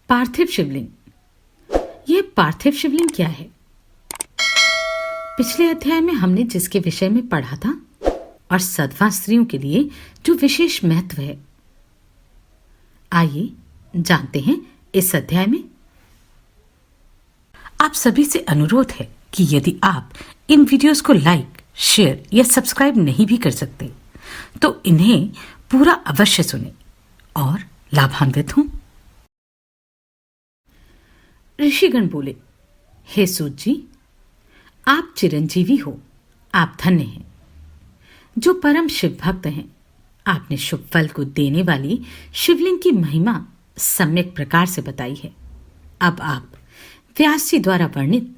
पार्थिव शिवलिंग। यह पार्थिव शिवलिंग क्या है? पिछले अध्याय में हमने जिसके विषय में पढ़ा था और सधवा स्त्रियों के लिए जो विशेष महत्व है, आइए जानते हैं इस अध्याय में। आप सभी से अनुरोध है कि यदि आप इन वीडियोस को लाइक, शेयर या सब्सक्राइब नहीं भी कर सकते तो इन्हें पूरा अवश्य सुनें और लाभान्वित हों। ऋषिगण बोले, हे सूत जी, आप चिरंजीवी हो, आप धन्य हैं। जो परम शिव भक्त हैं, आपने शुभ फल को देने वाली शिवलिंग की महिमा सम्यक प्रकार से बताई है। अब आप व्यास जी द्वारा वर्णित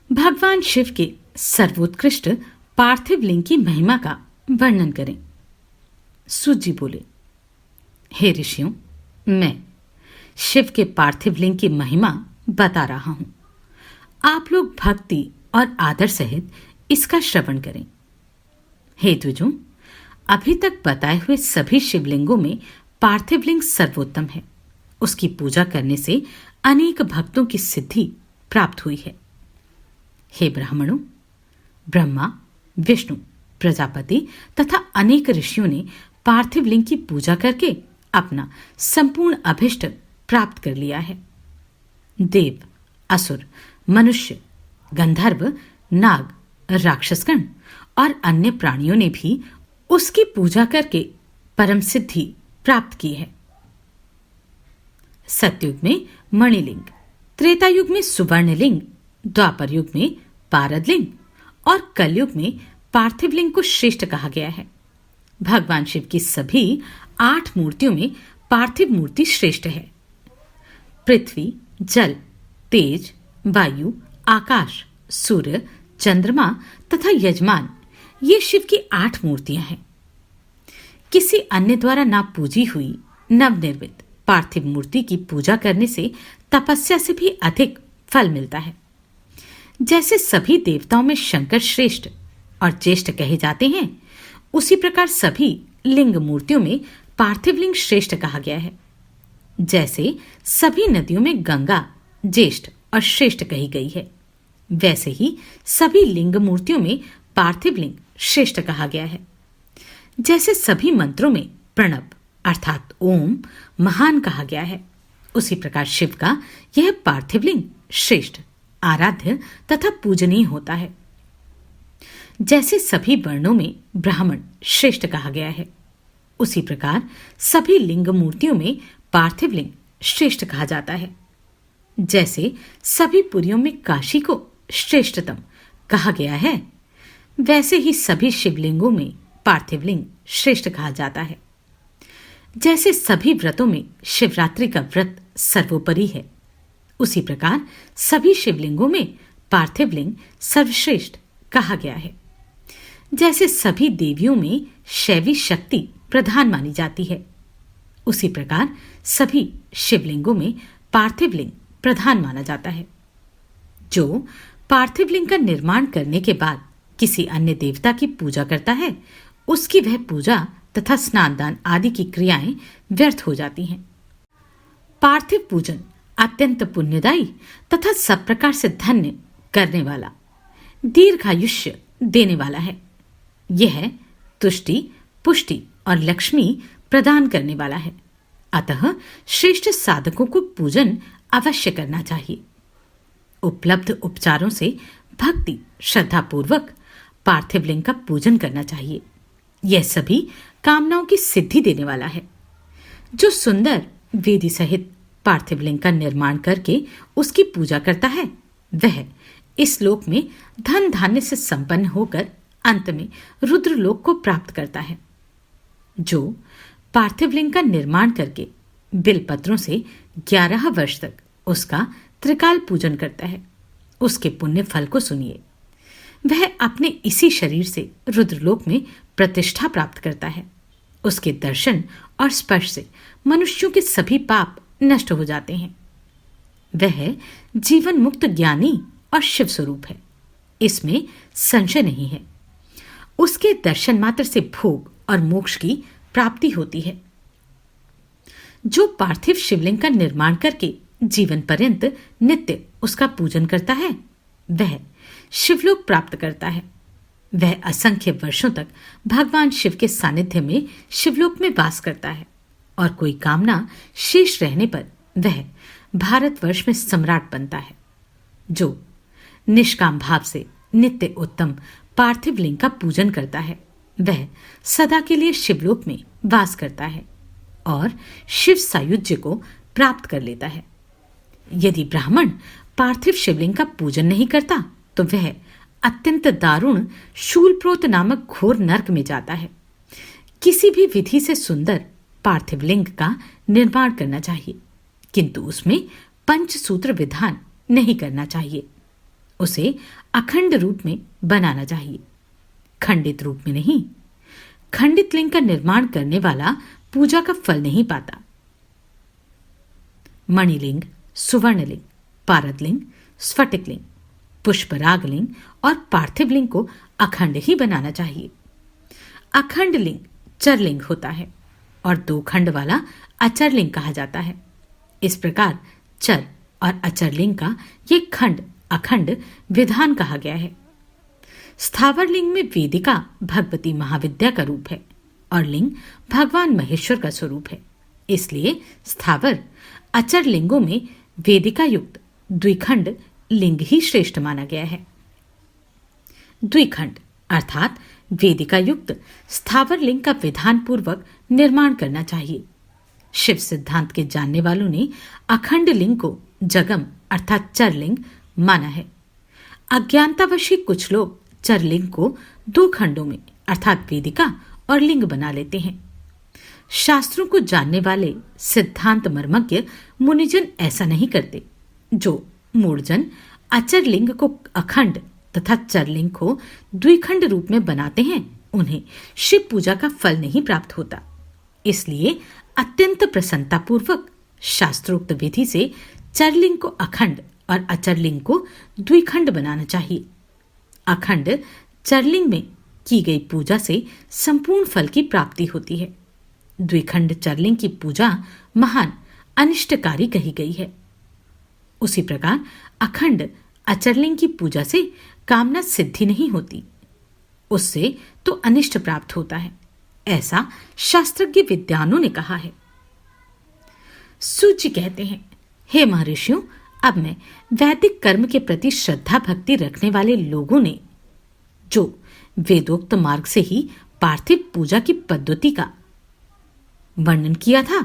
भगवान शिव के सर्वोत्कृष्ट पार्थिव लिंग की महिमा का वर्णन करें। सूत जी बोले, हे ऋषियों, मैं शिव के पार्थिव लिंग की महिमा बता रहा हूं। आप लोग भक्ति और आदर सहित इसका श्रवण करें। हे द्विजों, अभी तक बताए हुए सभी शिवलिंगों में पार्थिव लिंग सर्वोत्तम है। उसकी पूजा करने से अनेक भक्तों की सिद्धि प्राप्त हुई है। हे ब्राह्मणों, ब्रह्मा, विष्णु, प्रजापति तथा अनेक ऋषियों ने पार्थिव लिंग की पूजा करके अपना संपूर्ण अभिष्ट प्राप्त कर लिया है। देव, असुर, मनुष्य, गंधर्व, नाग, राक्षसगण और अन्य प्राणियों ने भी उसकी पूजा करके परम सिद्धि प्राप्त की है। सतयुग में मणिलिंग, त्रेता युग में सुवर्णलिंग, द्वापर युग में पारदलिंग और कलयुग में पार्थिव लिंग को श्रेष्ठ कहा गया है। भगवान शिव की सभी 8 मूर्तियों में पार्थिव मूर्ति श्रेष्ठ है। पृथ्वी, जल, तेज, वायु, आकाश, सूर्य, चंद्रमा तथा यजमान, ये शिव की 8 मूर्तियां हैं। किसी अन्य द्वारा ना पूजी हुई नवनिर्मित पार्थिव मूर्ति की पूजा करने से तपस्या से भी अधिक फल मिलता है। जैसे सभी देवताओं में शंकर श्रेष्ठ और ज्येष्ठ कहे जाते हैं, उसी प्रकार सभी लिंग मूर्तियों में पार्थिव लिंग श्रेष्ठ कहा गया है। जैसे सभी नदियों में गंगा ज्येष्ठ और श्रेष्ठ कही गई है, वैसे ही सभी लिंग मूर्तियों में पार्थिव लिंग श्रेष्ठ कहा गया है। जैसे सभी मंत्रों में प्रणव अर्थात ओम महान कहा गया है, उसी प्रकार शिव का यह पार्थिव लिंग श्रेष्ठ, आराध्य तथा पूजनीय होता है। जैसे सभी वर्णों में ब्राह्मण श्रेष्ठ कहा गया है, उसी प्रकार सभी लिंग मूर्तियों में पार्थिव लिंग श्रेष्ठ कहा जाता है। जैसे सभी पुरियों में काशी को श्रेष्ठतम कहा गया है, वैसे ही सभी शिवलिंगों में पार्थिव लिंग श्रेष्ठ कहा जाता है। जैसे सभी व्रतों में शिवरात्रि का व्रत सर्वोपरि है, उसी प्रकार सभी शिवलिंगों में पार्थिव लिंग सर्वश्रेष्ठ कहा गया है। जैसे सभी देवियों में शैवी शक्ति प्रधान मानी जाती है, उसी प्रकार सभी शिवलिंगों में पार्थिव लिंग प्रधान माना जाता है। जो पार्थिव लिंग का निर्माण करने के बाद किसी अन्य देवता की पूजा करता है, उसकी वह पूजा तथा स्नान दान आदि की क्रियाएं व्यर्थ हो जाती हैं। पार्थिव पूजन अत्यंत पुण्यदायी तथा सब प्रकार से धन्य करने वाला, दीर्घायुष्य देने वाला है। यह तुष्टि, पुष्टि और लक्ष्मी प्रदान करने वाला है। अतः श्रेष्ठ साधकों को पूजन अवश्य करना चाहिए। उपलब्ध उपचारों से भक्ति श्रद्धा पूर्वक पार्थिव लिंग का पूजन करना चाहिए। यह सभी कामनाओं की सिद्धि देने वाला है। जो सुंदर वेदी सहित पार्थिव लिंग का निर्माण करके उसकी पूजा करता है, वह इस लोक में धन धान्य से संपन्न होकर अंत में रुद्रलोक को प्राप्त करता है। जो पार्थिव लिंग का निर्माण करके बिलपत्रों से 11 वर्ष तक उसका त्रिकाल पूजन करता है, उसके पुण्य फल को सुनिए। वह अपने इसी शरीर से रुद्रलोक में प्रतिष्ठा प्राप्त करता है। उसके दर्शन और स्पर्श से मनुष्यों के सभी पाप नष्ट हो जाते हैं। वह जीवन मुक्त ज्ञानी और शिव स्वरूप है, इसमें संशय नहीं है। उसके दर्शन मात्र से भोग और मोक्ष की प्राप्ति होती है। जो पार्थिव शिवलिंग का निर्माण करके जीवन पर्यंत नित्य उसका पूजन करता है वह शिवलोक प्राप्त करता है। वह असंख्य वर्षों तक भगवान शिव के सानिध्य में शिवलोक में वास करता है और कोई कामना शेष रहने पर वह भारतवर्ष में सम्राट बनता है। जो निष्काम भाव से नित्य उत्तम पार्थिव लिंग का पूजन करता है वह सदा के लिए शिवलोक में वास करता है और शिव सायुज्य को प्राप्त कर लेता है। यदि ब्राह्मण पार्थिव शिवलिंग का पूजन नहीं करता तो वह अत्यंत दारुण शूलप्रोत नामक घोर नरक में जाता है। किसी भी विधि से सुंदर पार्थिव लिंग का निर्माण करना चाहिए, किंतु उसमें पंचसूत्र विधान नहीं करना चाहिए। उसे अखंड रूप में बनाना चाहिए, खंडित रूप में नहीं। खंडित लिंग का निर्माण करने वाला पूजा का फल नहीं पाता। मणिलिंग, सुवर्णलिंग, पारदलिंग, स्फटिकलिंग, पुष्परागलिंग और पार्थिव लिंग को अखंड ही बनाना चाहिए। अखंड लिंग चरलिंग होता है और 2 खंड वाला अचर लिंग कहा जाता है। इस प्रकार चर और अचर लिंग का ये खंड अखंड विधान कहा गया है। स्थावर लिंग में वेदिका भगवती महाविद्या का रूप है और लिंग भगवान महेश्वर का स्वरूप है। इसलिए स्थावर अचर लिंगों में वेदिका युक्त द्विखंड लिंग ही श्रेष्ठ माना गया है। द्विखंड अर्थात वेदिका युक्त स्थावर लिंग का विधान पूर्वक निर्माण करना चाहिए। शिव सिद्धांत के जानने वालों ने अखंड लिंग को जगम अर्थात चरलिंग माना है। अज्ञानतावश कुछ लोग चरलिंग को 2 खंडों में अर्थात वेदिका और लिंग बना लेते हैं। शास्त्रों को जानने वाले सिद्धांत मर्मज्ञ मुनिजन ऐसा नहीं करते। जो मूढ़जन अचर लिंग को अखंड तथा चरलिंग को द्विखंड रूप में बनाते हैं उन्हें शिव पूजा का फल नहीं प्राप्त होता। इसलिए अत्यंत प्रसन्नतापूर्वक शास्त्रोक्त विधि से चरलिंग को अखंड और अचरलिंग को द्विखंड बनाना चाहिए। अखंड चरलिंग में की गई पूजा से संपूर्ण फल की प्राप्ति होती है। द्विखंड चरलिंग की पूजा महान अनिष्टकारी कही गई है। उसी प्रकार अखंड अचरलिंग की पूजा से कामना सिद्धि नहीं होती, उससे तो अनिष्ट प्राप्त होता है, ऐसा शास्त्रज्ञ विद्वानों ने कहा है। सूची कहते हैं, हे महर्षियों, अब मैं वैदिक कर्म के प्रति श्रद्धा भक्ति रखने वाले लोगों ने जो वेदोक्त मार्ग से ही पार्थिव पूजा की पद्धति का वर्णन किया था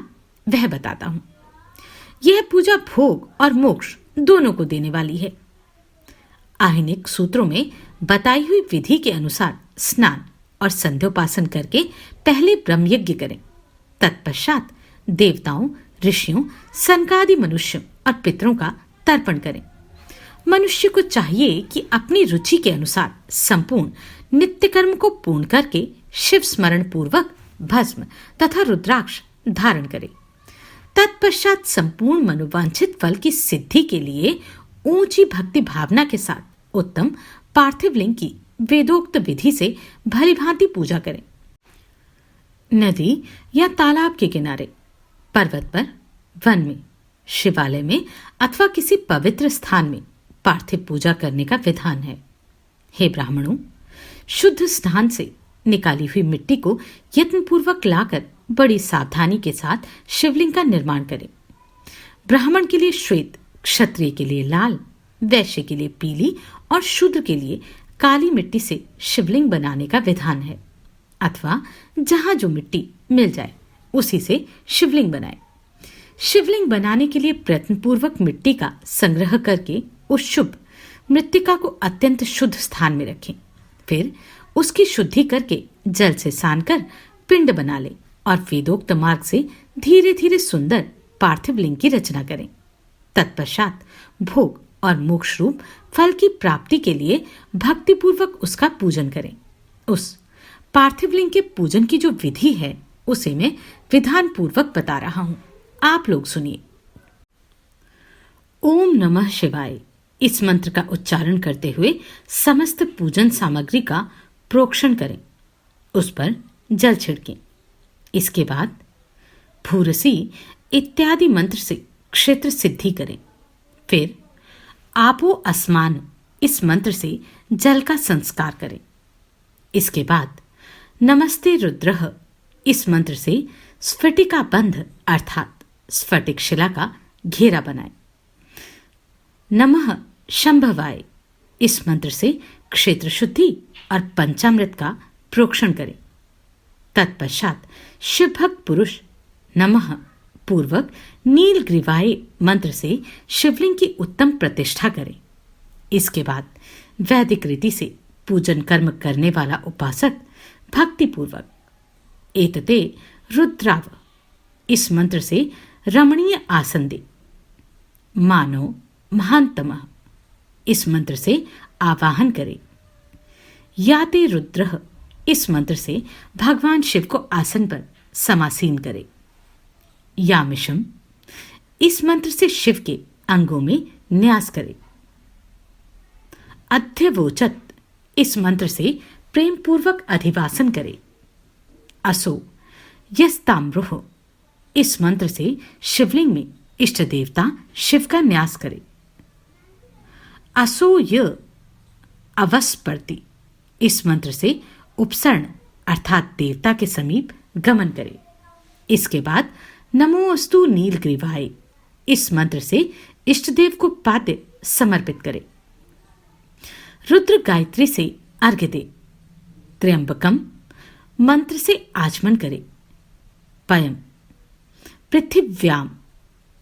वह बताता हूं। यह पूजा भोग और मोक्ष दोनों को देने वाली है। आहिनिक सूत्रों में बताई हुई विधि के अनुसार स्नान और संध्योपासन करके पहले ब्रह्मयज्ञ करें। तत्पश्चात देवताओं, ऋषियों, सनकादि मनुष्यों और पितरों का तर्पण करें। मनुष्य को चाहिए कि अपनी रुचि के अनुसार संपूर्ण नित्य कर्म को पूर्ण करके शिव स्मरण पूर्वक भस्म तथा रुद्राक्ष धारण करे। तत्पश्चात संपूर्ण मनोवांछित फल की सिद्धि के लिए ऊंची भक्ति भावना के साथ उत्तम पार्थिव लिंग की वेदोक्त विधि से भलीभांति पूजा करें। नदी या तालाब के किनारे, पर्वत पर, वन में, शिवालय में अथवा किसी पवित्र स्थान में पार्थिव पूजा करने का विधान है। हे ब्राह्मणों, शुद्ध स्थान से निकाली हुई मिट्टी को यत्नपूर्वक लाकर बड़ी सावधानी के साथ शिवलिंग का निर्माण करें। ब्राह्मण के लिए श्वेत, क्षत्रिय के लिए लाल, वैश्य के लिए पीली और शूद्र के लिए काली मिट्टी से शिवलिंग बनाने का विधान है, अथवा जहां जो मिट्टी मिल जाए उसी से शिवलिंग बनाए। शिवलिंग बनाने के लिए प्रयत्नपूर्वक मिट्टी का संग्रह करके उस शुभ मृत्तिका को अत्यंत शुद्ध स्थान में रखें। फिर उसकी शुद्धि करके जल से सान कर पिंड बना लें और वेदोक्त मार्ग से धीरे धीरे सुंदर पार्थिव लिंग की रचना करें। तत्पश्चात भोग और मोक्ष रूप फल की प्राप्ति के लिए भक्तिपूर्वक उसका पूजन करें। उस पार्थिव लिंग के पूजन की जो विधि है उसे मैं विधान पूर्वक बता रहा हूं, आप लोग सुनिए। ओम नमः शिवाय इस मंत्र का उच्चारण करते हुए समस्त पूजन सामग्री का प्रोक्षण करें, उस पर जल छिड़कें। इसके बाद भूरसी इत्यादि मंत्र से क्षेत्र सिद्धि करें। फिर आपो अस्मान इस मंत्र से जल का संस्कार करें। इसके बाद नमस्ते रुद्रः इस मंत्र से स्फटिका बंध अर्थात स्फटिक शिला का घेरा बनाएं। नमः शंभवाय इस मंत्र से क्षेत्र शुद्धि और पंचामृत का प्रोक्षण करें। तत्पश्चात शिव भक्त पुरुष नमः पूर्वक नीलग्रीवाय मंत्र से शिवलिंग की उत्तम प्रतिष्ठा करें। इसके बाद वैदिक रीति से पूजन कर्म करने वाला उपासक भक्तिपूर्वक एतते रुद्राव इस मंत्र से रमणीय आसन दे। मानो महानतमः इस मंत्र से आवाहन करे। याते रुद्रः इस मंत्र से भगवान शिव को आसन पर समासीन करे। यामिशम इस मंत्र से शिव के अंगों में न्यास करे। अध्यवोचत इस मंत्र से प्रेम पूर्वक अधिवासन करे। असो यस्ताम्रोह इस मंत्र से शिवलिंग में इष्ट देवता शिव का न्यास करे। असो य अवस्पर्ति इस मंत्र से उपसरण अर्थात देवता के समीप गमन करे। इसके बाद नमोस्तु नीलग्रीवाय इस मंत्र से इष्टदेव को पाद्य समर्पित करे। रुद्र गायत्री से अर्घ्य दे। त्र्यंबकम मंत्र से आचमन करे। पयम पृथिव्याम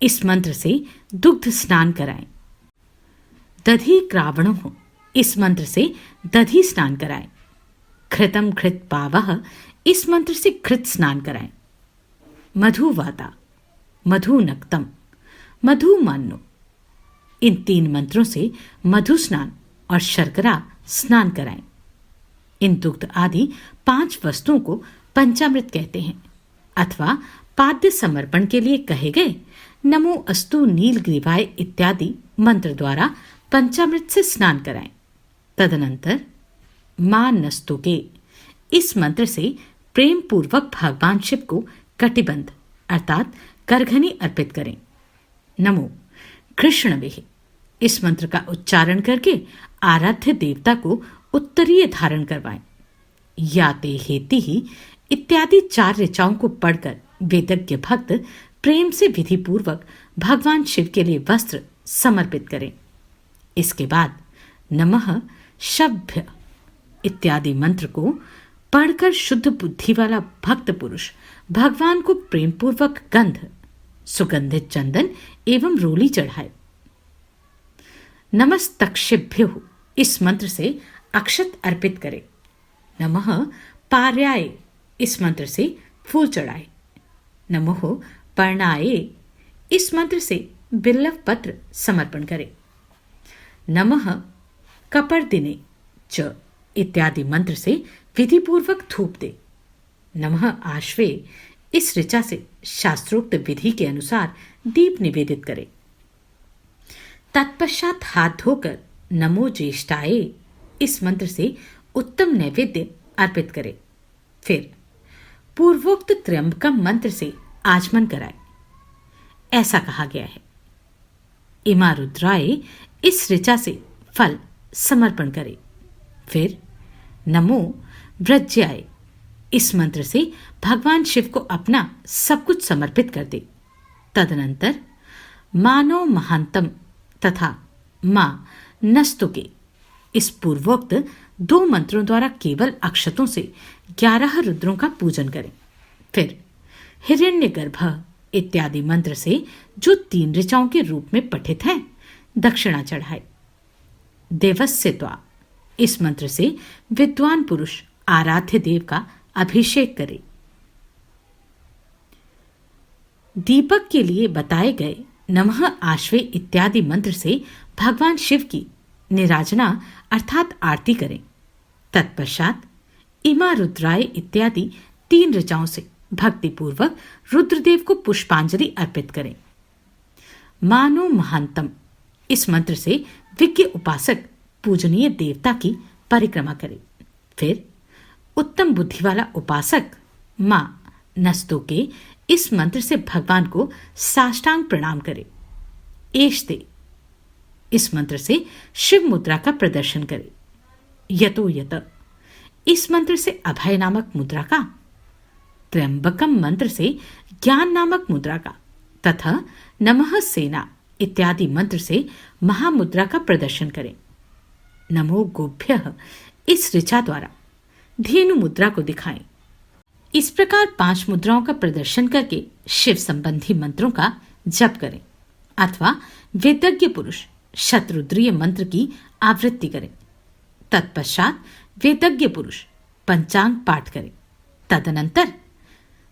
इस मंत्र से दुग्ध स्नान कराएं। दधि क्रावणो इस मंत्र से दधि स्नान कराएं। घृतम घृत पावह इस मंत्र से घृत स्नान कराएं। मधुवाता मधु नक्तम मधु मान्नो इन 3 मंत्रों से मधु स्नान और शर्करा स्नान कराएं। इन दुग्ध आदि 5 वस्तुओं को पंचामृत कहते हैं अथवा पाद्य समर्पण के लिए कहे गए नमो अस्तु नीलग्रीवाय इत्यादि मंत्र द्वारा पंचामृत से स्नान कराएं। तदनंतर मां नस्तुके इस मंत्र से प्रेम पूर्वक भगवान शिव को कटिबंध अर्थात करघनी अर्पित करें। नमो कृष्णवे इस मंत्र का उच्चारण करके आराध्य देवता को उत्तरीय धारण करवाएं। याते हेति ही इत्यादि 4 ऋचाओं को पढ़कर वेदज्ञ भक्त प्रेम से विधि पूर्वक भगवान शिव के लिए वस्त्र समर्पित करें। इसके बाद नमः शभ्य इत्यादि मंत्र को पढ़कर शुद्ध बुद्धि वाला भक्त पुरुष भगवान को प्रेम पूर्वक गंध सुगंधित चंदन एवं रोली चढ़ाए। नमस्तक्षिभ्यो इस मंत्र से अक्षत अर्पित करे। नमः पार्याय इस मंत्र से फूल चढ़ाए। नमः पर्णाय इस मंत्र से बिल्लव पत्र समर्पण करे। नमः कपर्दिने च इत्यादि मंत्र से विधि पूर्वक धूप दे। नमः आश्वे इस ऋचा से शास्त्रोक्त विधि के अनुसार दीप निवेदित करे। तत्पश्चात हाथ धोकर नमो ज्येष्ठाय इस मंत्र से उत्तम नैवेद्य अर्पित करे। फिर पूर्वोक्त त्र्यंबकम मंत्र से आचमन कराए। ऐसा कहा गया है। इमा रुद्राय इस ऋचा से फल समर्पण करे। फिर नमो व्रज्याय इस मंत्र से भगवान शिव को अपना सब कुछ समर्पित कर दे। तदनंतर मानो महांतम तथा मां नस्तुके इस पूर्वोक्त 2 मंत्रों द्वारा केवल अक्षतों से 11 रुद्रों का पूजन करें। फिर हिरण्यगर्भ इत्यादि मंत्र से जो 3 ऋचाओं के रूप में पठित हैं दक्षिणा चढ़ाए। देवस्य त्वा इस मंत्र से विद्वान पुरुष आराध्य देव का अभिषेक करे। दीपक के लिए बताए गए नमः आश्वे इत्यादि मंत्र से भगवान शिव की निराजना अर्थात आरती करें। तत्पश्चात इमा रुद्राय इत्यादि 3 ऋचाओं से भक्तिपूर्वक रुद्रदेव को पुष्पांजलि अर्पित करें। मानो महांतम इस मंत्र से विज्ञ उपासक पूजनीय देवता की परिक्रमा करे। फिर उत्तम बुद्धि वाला उपासक मां नस्तुके इस मंत्र से भगवान को साष्टांग प्रणाम करें। एष दे, इस मंत्र से शिव मुद्रा का प्रदर्शन करें। यतो यत, इस मंत्र से अभय नामक मुद्रा का। त्र्यंबकम मंत्र से ज्ञान नामक मुद्रा का तथा नमः सेना इत्यादि मंत्र से महामुद्रा का प्रदर्शन करें। नमो गोभ्यः, इस ऋचा द्वारा धेनु मुद्रा को दिखाएं। इस प्रकार 5 मुद्राओं का प्रदर्शन करके शिव संबंधी मंत्रों का जप करें अथवा वेदज्ञ पुरुष शतरुद्रीय मंत्र की आवृत्ति करें। तत्पश्चात वेदज्ञ पुरुष पंचांग पाठ करें। तदनंतर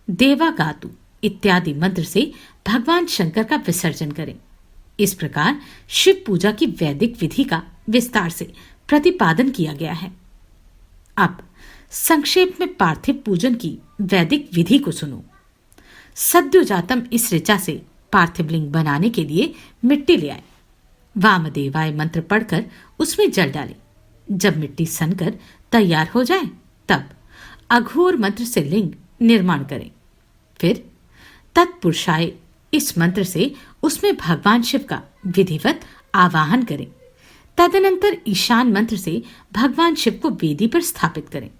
देवागातु इत्यादि मंत्र से भगवान शंकर का विसर्जन करें। इस प्रकार शिव पूजा की वैदिक विधि का विस्तार से प्रतिपादन किया गया है। अब संक्षेप में पार्थिव पूजन की वैदिक विधि को सुनो। सद्योजातम इस ऋचा से पार्थिव लिंग बनाने के लिए मिट्टी ले आए। वामदेवाय मंत्र पढ़कर उसमें जल डालें। जब मिट्टी सनकर तैयार हो जाए तब अघोर मंत्र से लिंग निर्माण करें। फिर तत्पुरुषाय इस मंत्र से उसमें भगवान शिव का विधिवत आवाहन करें। तदनंतर ईशान मंत्र से भगवान शिव को वेदी पर स्थापित करें।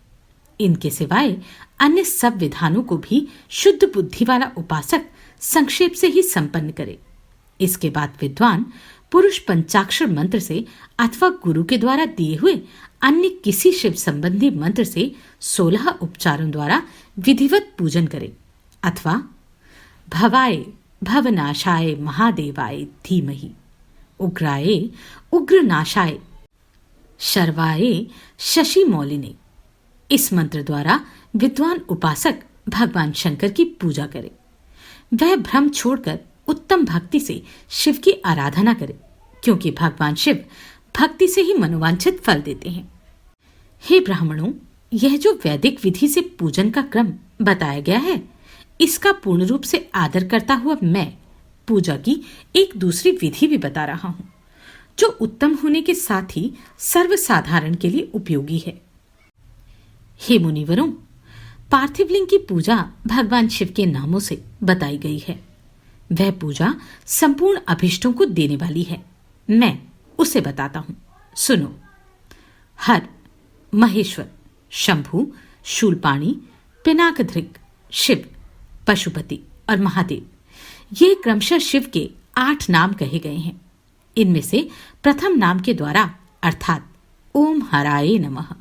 इनके सिवाय अन्य सब विधानों को भी शुद्ध बुद्धि वाला उपासक संक्षेप से ही संपन्न करे। इसके बाद विद्वान पुरुष पंचाक्षर मंत्र से अथवा गुरु के द्वारा दिए हुए अन्य किसी शिव संबंधी मंत्र से 16 उपचारों द्वारा विधिवत पूजन करे अथवा भवाय भवनाशाय महादेवाय धीमहि, उग्राय उग्रनाशाय, शर्वाय शशि मौलिने, इस मंत्र द्वारा विद्वान उपासक भगवान शंकर की पूजा करे। वह भ्रम छोड़कर उत्तम भक्ति से शिव की आराधना करे, क्योंकि भगवान शिव भक्ति से ही मनोवांछित फल देते हैं। हे ब्राह्मणों, यह जो वैदिक विधि से पूजन का क्रम बताया गया है, इसका पूर्ण रूप से आदर करता हुआ मैं पूजा की एक दूसरी विधि भी बता रहा हूं, जो उत्तम होने के साथ ही सर्वसाधारण के लिए उपयोगी है। हे मुनिवरों, पार्थिव लिंग की पूजा भगवान शिव के नामों से बताई गई है। वह पूजा संपूर्ण अभिष्टों को देने वाली है। मैं उसे बताता हूं, सुनो। हर, महेश्वर, शंभु, शूलपाणी, पिनाकधृक, शिव, पशुपति और महादेव, ये क्रमशः शिव के 8 नाम कहे गए हैं। इनमें से प्रथम नाम के द्वारा अर्थात ओम हराये नमः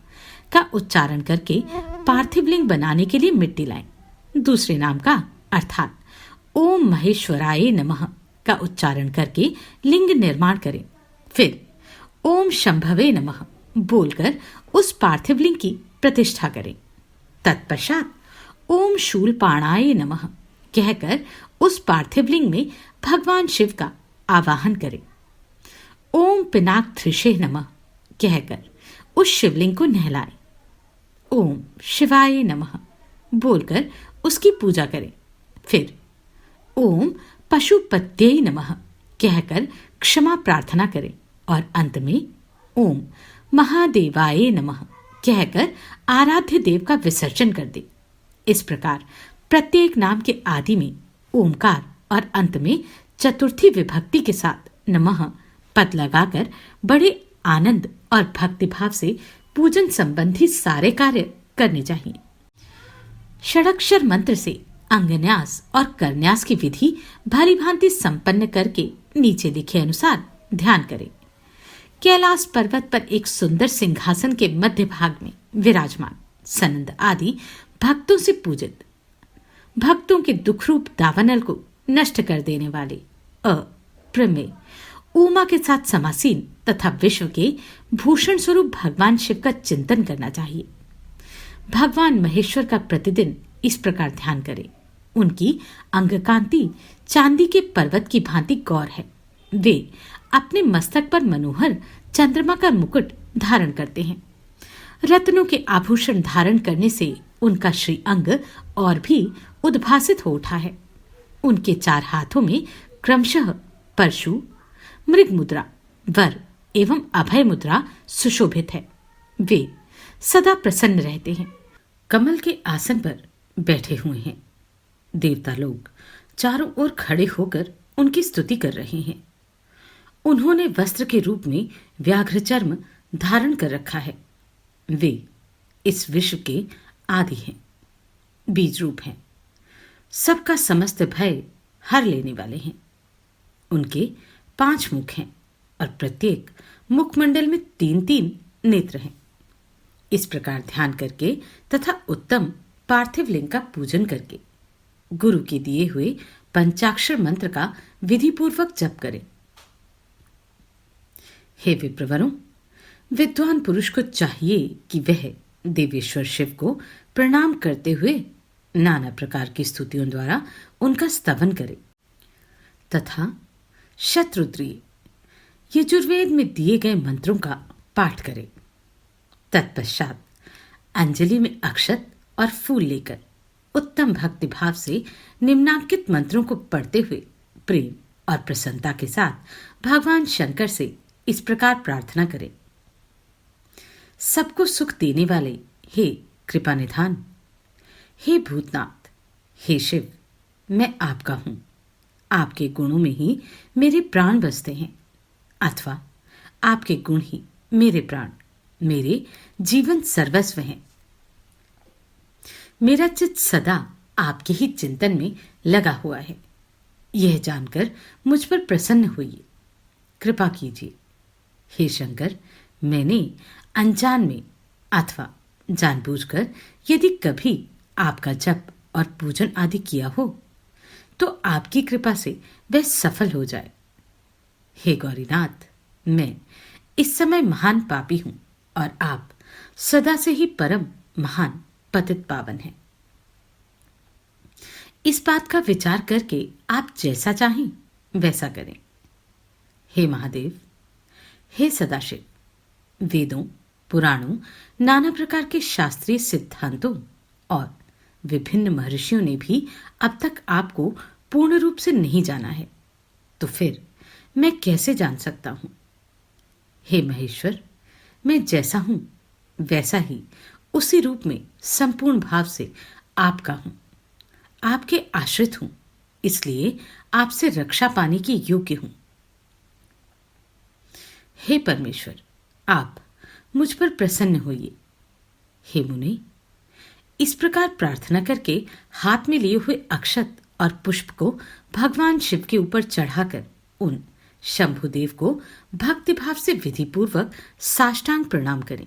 का उच्चारण करके पार्थिव लिंग बनाने के लिए मिट्टी लाएं। दूसरे नाम का अर्थात ओम महेश्वराय नमः का उच्चारण करके लिंग निर्माण करें। फिर ओम शंभवे नमः बोलकर उस पार्थिव लिंग की प्रतिष्ठा करें। तत्पश्चात ओम शूलपाणाय नमः कहकर उस पार्थिव लिंग में भगवान शिव का आवाहन करें। ओम पिनाकधृषे नमः कहकर उस शिवलिंग को नहलाएं। ओम शिवाय नमः बोलकर उसकी पूजा करें। फिर ओम पशुपत्यै नमः कहकर क्षमा प्रार्थना करें और अंत में ओम महादेवाय नमः कहकर आराध्य देव का विसर्जन कर दे। इस प्रकार प्रत्येक नाम के आदि में ओमकार और अंत में चतुर्थी विभक्ति के साथ नमः पद लगाकर बड़े आनंद और भक्तिभाव से पूजन संबंधी सारे कार्य करने चाहिए। षडक्षर मंत्र से अंगन्यास और करन्यास की विधि भारी भांति संपन्न करके नीचे लिखे अनुसार ध्यान करें। कैलाश पर्वत पर एक सुंदर सिंहासन के मध्य भाग में विराजमान सनंद आदि भक्तों से पूजित, भक्तों के दुखरूप दावानल को नष्ट कर देने वाले प्रमेय उमा के साथ समासीन तथा विश्व के भूषण स्वरूप भगवान शिव का चिंतन करना चाहिए। भगवान महेश्वर का प्रतिदिन इस प्रकार ध्यान करें। उनकी अंगकांति चांदी के पर्वत की भांति गौर है। वे अपने मस्तक पर मनोहर चंद्रमा का मुकुट धारण करते हैं। रत्नों के आभूषण धारण करने से उनका श्री अंग और भी उद्भासित हो उठा है। उनके 4 हाथों में क्रमशः परशु, मृग मुद्रा, वर एवं अभय मुद्रा सुशोभित है। वे सदा प्रसन्न रहते हैं। कमल के आसन पर बैठे हुए हैं। देवता लोग चारों ओर खड़े होकर उनकी स्तुति कर रहे हैं। उन्होंने वस्त्र के रूप में व्याघ्र चर्म धारण कर रखा है। वे इस विश्व के आदि हैं, बीज रूप हैं, सबका समस्त भय हर लेने वाले हैं। उनके 5 मुख हैं और प्रत्येक मुखमंडल में 3-3 नेत्र हैं। इस प्रकार ध्यान करके तथा उत्तम पार्थिव लिंग का पूजन करके गुरु के दिए हुए पंचाक्षर मंत्र का विधिपूर्वक जप करें। हे विप्रवरों, विद्वान पुरुष को चाहिए कि वह देवेश्वर शिव को प्रणाम करते हुए नाना प्रकार की स्तुतियों द्वारा उनका स्तवन करे तथा शतरुद्रीय यजुर्वेद में दिए गए मंत्रों का पाठ करे। तत्पश्चात अंजलि में अक्षत और फूल लेकर उत्तम भक्ति भाव से निम्नांकित मंत्रों को पढ़ते हुए प्रेम और प्रसन्नता के साथ भगवान शंकर से इस प्रकार प्रार्थना करें। सबको सुख देने वाले हे कृपा निधान, हे भूतनाथ, हे शिव, मैं आपका हूं। आपके गुणों में ही मेरे प्राण बसते हैं, अथवा आपके गुण ही मेरे प्राण, मेरे जीवन सर्वस्व हैं। मेरा चित्त सदा आपके ही चिंतन में लगा हुआ है। यह जानकर मुझ पर प्रसन्न होइए, कृपा कीजिए। हे शंकर, मैंने अनजान में अथवा जानबूझकर यदि कभी आपका जप और पूजन आदि किया हो तो आपकी कृपा से वह सफल हो जाए। हे गौरीनाथ, मैं इस समय महान पापी हूं और आप सदा से ही परम महान पतित पावन हैं। इस बात का विचार करके आप जैसा चाहें वैसा करें। हे महादेव, हे सदाशिव, वेदों, पुराणों, नाना प्रकार के शास्त्रीय सिद्धांतों और विभिन्न महर्षियों ने भी अब तक आपको पूर्ण रूप से नहीं जाना है, तो फिर मैं कैसे जान सकता हूं? हे महेश्वर, मैं जैसा हूं वैसा ही उसी रूप में संपूर्ण भाव से आपका हूं, आपके आश्रित हूं, इसलिए आपसे रक्षा पाने के योग्य हूं। हे परमेश्वर, आप मुझ पर प्रसन्न होइए। हे मुनि, इस प्रकार प्रार्थना करके हाथ में लिए हुए अक्षत और पुष्प को भगवान शिव के ऊपर चढ़ाकर उन शंभुदेव को भक्तिभाव से विधिपूर्वक साष्टांग प्रणाम करें।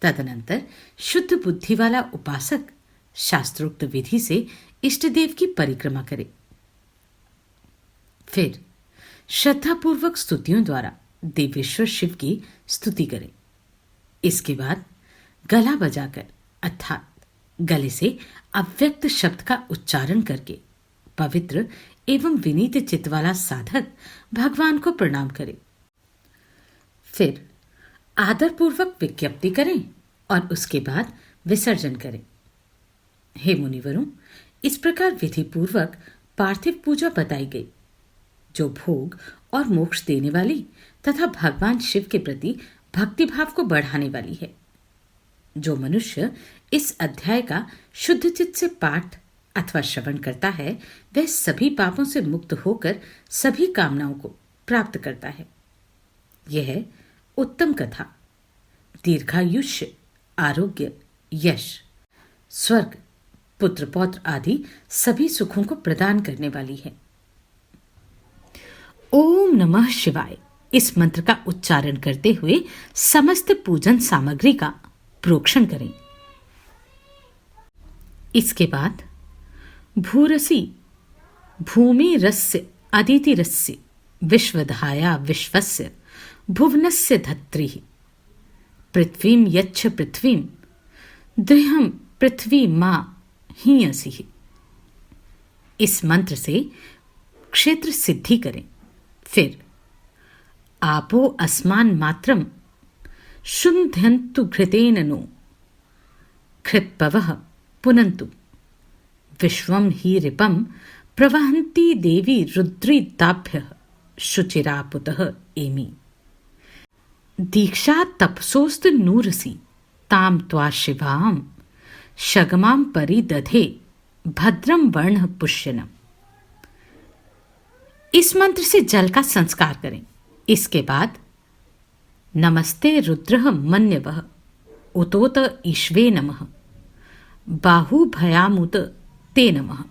तदनंतर शुद्ध बुद्धि वाला उपासक शास्त्रोक्त विधि से इष्टदेव की परिक्रमा करे। फिर श्रद्धापूर्वक स्तुतियों द्वारा देवेश्वर शिव की स्तुति करें। इसके बाद गला बजाकर अर्थात गले से अव्यक्त शब्द का उच्चारण करके पवित्र एवं विनीत चित्त वाला साधक भगवान को प्रणाम करे। फिर आदरपूर्वक विज्ञप्ति करें और उसके बाद विसर्जन करें। हे मुनिवरों, इस प्रकार विधि पूर्वक पार्थिव पूजा बताई गई, जो भोग और मोक्ष देने वाली तथा भगवान शिव के प्रति भक्तिभाव को बढ़ाने वाली है। जो मनुष्य इस अध्याय का शुद्ध चित्त से पाठ अथवा श्रवण करता है, वह सभी पापों से मुक्त होकर सभी कामनाओं को प्राप्त करता है। यह उत्तम कथा दीर्घायुष्य, आरोग्य, यश, स्वर्ग, पुत्र पौत्र आदि सभी सुखों को प्रदान करने वाली है। ओम नमः शिवाय इस मंत्र का उच्चारण करते हुए समस्त पूजन सामग्री का प्रोक्षण करें। इसके बाद भूरसी भूमि रस्य अदिति रस्य विश्वधाया विश्वस्य भुवनस्य धत्रिः पृथ्वीं यच्छ पृथ्वीं दृहं पृथ्वी मा हीयसी। इस मंत्र से क्षेत्र सिद्धि करें। फिर आपो अस्मान मात्रम शुन्ध्यन्तु घृतेन नो घृत्पवः पुनन्तु विश्वं हि रिपं प्रवहन्ति देवी रुद्रिताभ्यः शुचिरापुतः एमि। दीक्षा तपसोस्तु नूरसी ताम त्वा शिवाम शगमां परिदधे भद्रम वर्ण पुष्यनम। इस मंत्र से जल का संस्कार करें। इसके बाद नमस्ते रुद्रः मन्यवः उतोत ईश्वे नमः बाहु भयामुत ते नमः।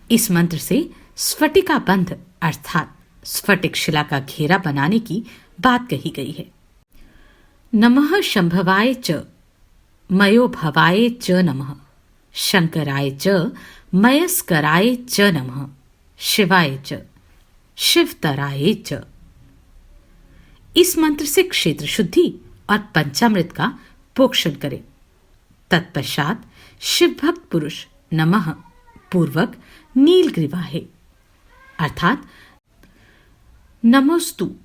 इस मंत्र से स्फटिका बंध अर्थात स्फटिक शिला का घेरा बनाने की बात कही गई है। नमः शंभवाय च मयो भवाय च नमः शंकराय च मयस्कराय च नमः शिवाय च शिवतराय च। इस मंत्र से क्षेत्र शुद्धि और पंचामृत का पोषण करें। तत्पश्चात शिव भक्त पुरुष नमः पूर्वक नीलग्रीवाहे अर्थात नमोस्तु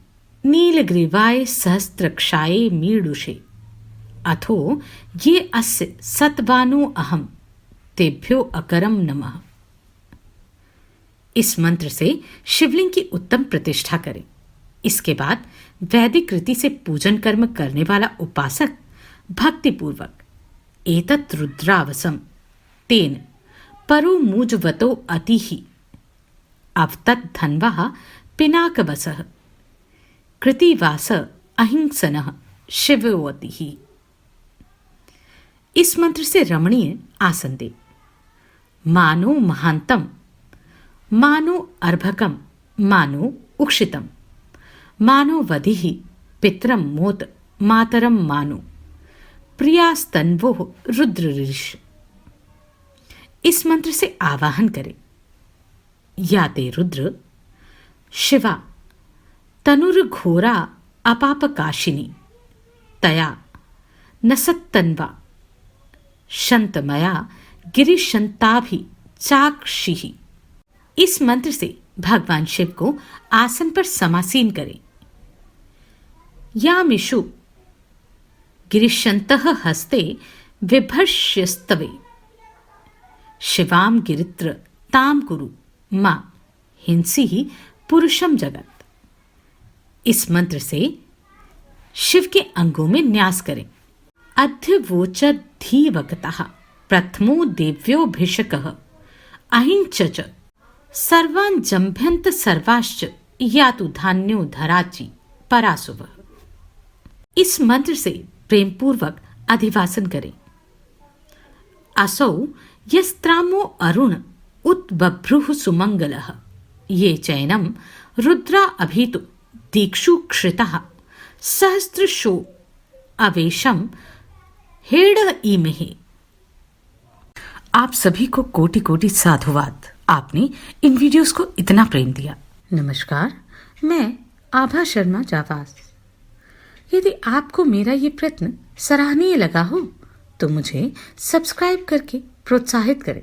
नीलग्रीवाय सहस्त्रक्षाये मीडुषे अथो ये अस्य सतवानो अहम तेभ्यो अकरम नमः। इस मंत्र से शिवलिंग की उत्तम प्रतिष्ठा करें। इसके बाद वैदिक रीति से पूजन कर्म करने वाला उपासक भक्तिपूर्वक एतत् रुद्रावसम तेन परो मूजवतो अतिहि अवतत् धन्वः पिनाकवसः कृतिवास अहिंसनः शिवोतिः। इस मंत्र से रमणीय आसन दे। मानो महांतम मानो अर्भकम मानो उक्षितम मानो वधिहि पितरम मोत मातरम मानो प्रियास्तन्वो रुद्रऋष। इस मंत्र से आवाहन करें। या ते रुद्र शिवा तनुर्घोरा अपापकाशिनी तया नसत्तन्वा शंतमया गिरिशंताभि चाक्षिहि। इस मंत्र से भगवान शिव को आसन पर समासीन करें। यामिषु गिरिशंतः हस्ते विभर्ष्यस्तवे शिवाम गिरित्र ताम कुरु मां हिंसी ही पुरुषम जगत। इस मंत्र से शिव के अंगों में न्यास करें। अध्यवोचद्धीवकतः प्रथमो देव्योभिषकः अहिंच सर्वान् जम्भ्यन्त सर्वाश्च यातु धान्यो धराची परासुव। इस मंत्र से प्रेम पूर्वक अधिवासन करें। असौ यस्त्रामो अरुण उत बभ्रुः सुमंगलः ये चैनम रुद्रा अभितु दीक्षु क्षितः सहस्त्रशो अवेशम हेड इमेहि। आप सभी को कोटि कोटि साधुवाद। आपने इन वीडियोस को इतना प्रेम दिया। नमस्कार, मैं आभा शर्मा जावास। यदि आपको मेरा ये प्रयत्न सराहनीय लगा हो तो मुझे सब्सक्राइब करके प्रोत्साहित करें।